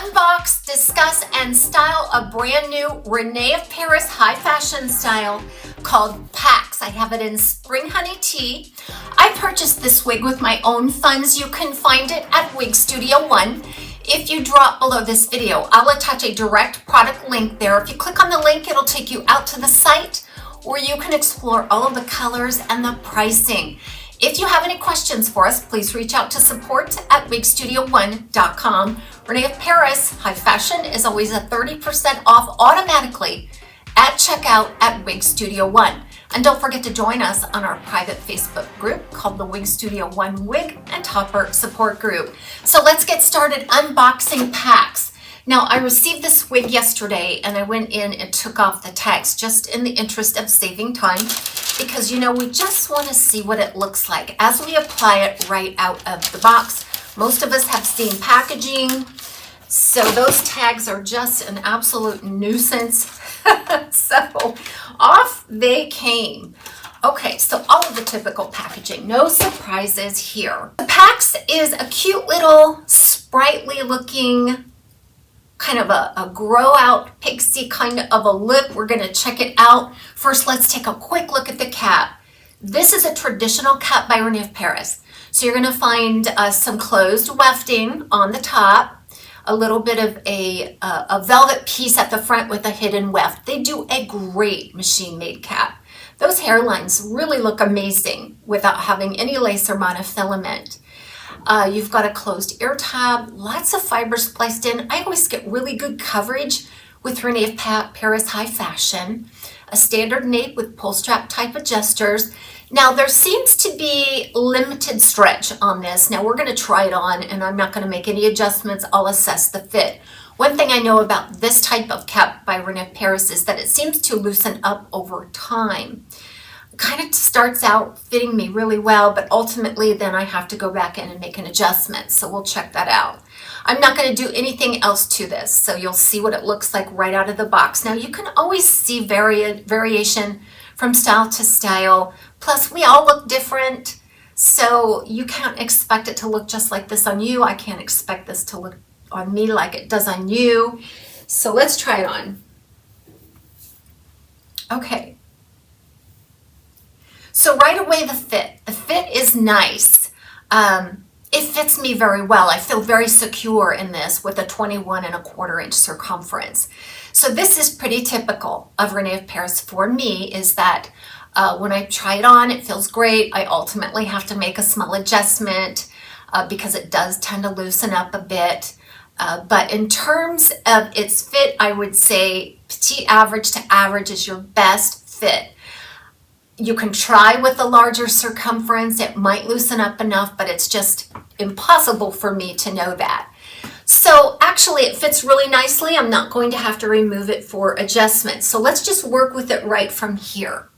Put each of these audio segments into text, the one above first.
unbox, discuss, and style a brand new Rene of Paris high fashion style called PAX. I have it in Spring Honey Tea. I purchased this wig with my own funds. You can find it at Wig Studio One. If you drop below this video, I'll attach a direct product link there. If you click on the link, it'll take you out to the site where you can explore all of the colors and the pricing. If you have any questions for us, please reach out to support@wigstudio1.com. Rene of Paris High Fashion is always a 30% off automatically at checkout at Wig Studio One. And don't forget to join us on our private Facebook group called the Wig Studio One Wig and Topper Support Group. So let's get started unboxing PAX. Now, I received this wig yesterday and I went in and took off the tags just in the interest of saving time because, you know, we just want to see what it looks like as we apply it right out of the box. Most of us have seen packaging, so those tags are just an absolute nuisance. So off they came. Okay, so all of the typical packaging, no surprises here. The PAX is a cute little sprightly looking kind of a grow out pixie kind of a look. We're going to check it out. First, let's take a quick look at the cap. This is a traditional cap by Rene of Paris. So you're going to find some closed wefting on the top, a little bit of a velvet piece at the front with a hidden weft. They do a great machine made cap. Those hairlines really look amazing without having any lace or monofilament. You've got a closed ear tab, lots of fibers spliced in. I always get really good coverage with Rene of Paris High Fashion. A standard nape with pull strap type adjusters. Now there seems to be limited stretch on this. Now we're going to try it on and I'm not going to make any adjustments. I'll assess the fit. One thing I know about this type of cap by Rene of Paris is that it seems to loosen up over time. Kind of starts out fitting me really well, but ultimately then I have to go back in and make an adjustment. So we'll check that out. I'm not going to do anything else to this, so you'll see what it looks like right out of the box. Now you can always see variation from style to style. Plus we all look different, so you can't expect it to look just like this on you. I can't expect this to look on me like it does on you. So let's try it on. Okay. So right away the fit is nice. It fits me very well. I feel very secure in this with a 21¼ inch circumference. So this is pretty typical of Rene of Paris for me, is that when I try it on, it feels great. I ultimately have to make a small adjustment because it does tend to loosen up a bit. But in terms of its fit, I would say petite average to average is your best fit. You can try with a larger circumference. It might loosen up enough, but it's just impossible for me to know that. So actually it fits really nicely. I'm not going to have to remove it for adjustment. So let's just work with it right from here.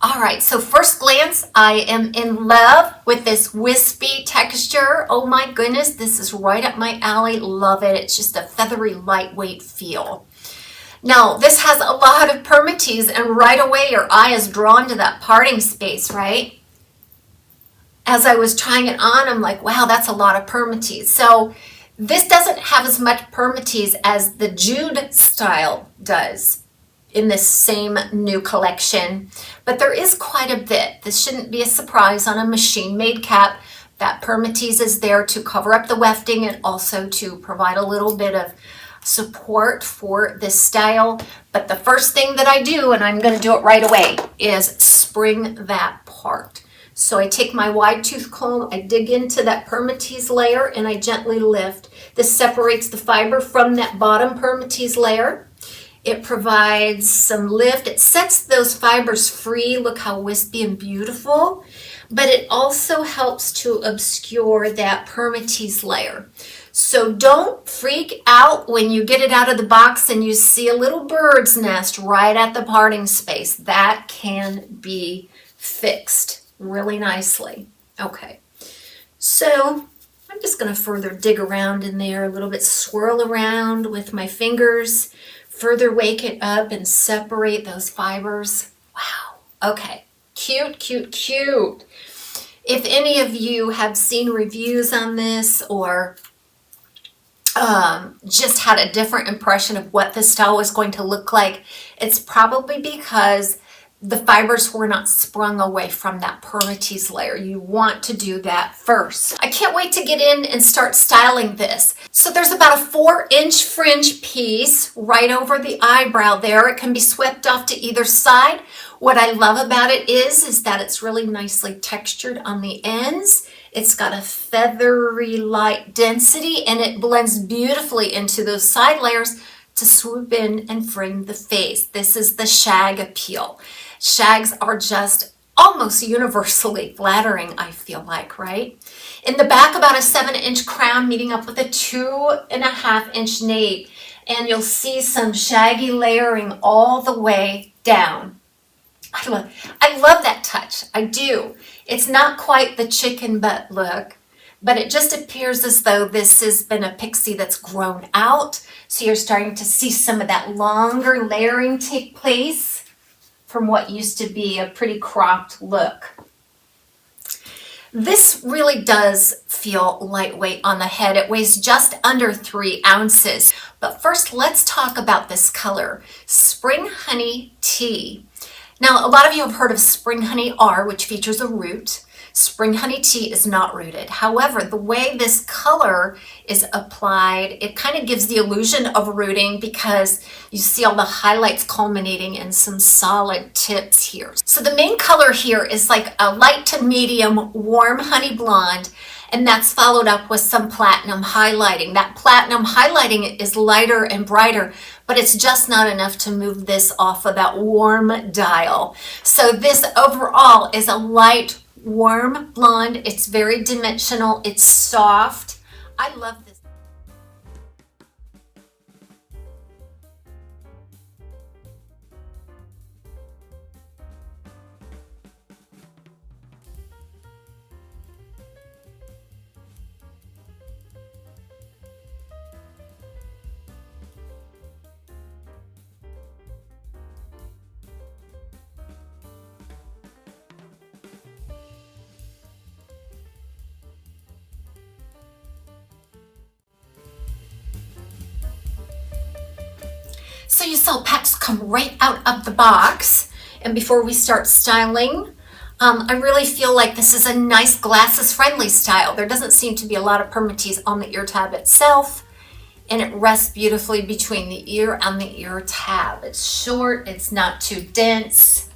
All right, so first glance, I am in love with this wispy texture. Oh my goodness, this is right up my alley. Love it. It's just a feathery, lightweight feel. Now, this has a lot of permatease, and right away your eye is drawn to that parting space, right? As I was trying it on, I'm like, wow, that's a lot of permatease. So this doesn't have as much permatease as the Jude style does in this same new collection, but there is quite a bit. This shouldn't be a surprise on a machine-made cap. That permatease is there to cover up the wefting and also to provide a little bit of support for this style. But the first thing that I do, and I'm going to do it right away, is spring that part. So I take my wide tooth comb, I dig into that permatease layer, and I gently lift. This separates the fiber from that bottom permatease layer. It provides some lift. It sets those fibers free. Look how wispy and beautiful. But it also helps to obscure that permatease layer. So don't freak out when you get it out of the box and you see a little bird's nest right at the parting space. That can be fixed really nicely. Okay, so I'm just going to further dig around in there a little bit, swirl around with my fingers, further wake it up and separate those fibers. Wow, okay, cute, cute, cute. If any of you have seen reviews on this or just had a different impression of what this style was going to look like. It's probably because the fibers were not sprung away from that permatease layer. You want to do that first. I can't wait to get in and start styling this. So there's about a 4-inch fringe piece right over the eyebrow there. It can be swept off to either side. What I love about it is that it's really nicely textured on the ends. It's got a feathery light density and it blends beautifully into those side layers to swoop in and frame the face. This is the shag appeal. Shags are just almost universally flattering, I feel like, right? In the back, about a 7-inch crown meeting up with a 2.5-inch nape, and you'll see some shaggy layering all the way down. I love that touch. I do. It's not quite the chicken butt look, but it just appears as though this has been a pixie that's grown out. So you're starting to see some of that longer layering take place from what used to be a pretty cropped look. This really does feel lightweight on the head. It weighs just under 3 ounces. But first, let's talk about this color, Spring Honey Tea. Now, a lot of you have heard of Spring Honey R, which features a root. Spring Honey Tea is not rooted. However, the way this color is applied, it kind of gives the illusion of rooting because you see all the highlights culminating in some solid tips here. So the main color here is like a light to medium warm honey blonde, and that's followed up with some platinum highlighting. That platinum highlighting is lighter and brighter, but it's just not enough to move this off of that warm dial. So this overall is a light warm blonde. It's very dimensional. It's soft. I love this. So you saw PAX come right out of the box, and before we start styling, I really feel like this is a nice glasses friendly style. There doesn't seem to be a lot of permatease on the ear tab itself, and it rests beautifully between the ear and the ear tab. It's short, it's not too dense,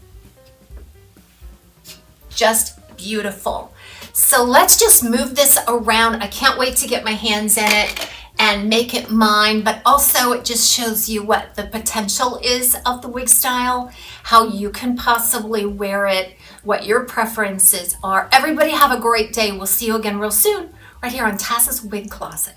just beautiful. So let's just move this around. I can't wait to get my hands in it and make it mine, but also it just shows you what the potential is of the wig style, how you can possibly wear it, what your preferences are. Everybody have a great day. We'll see you again real soon right here on TAZS's Wig Closet.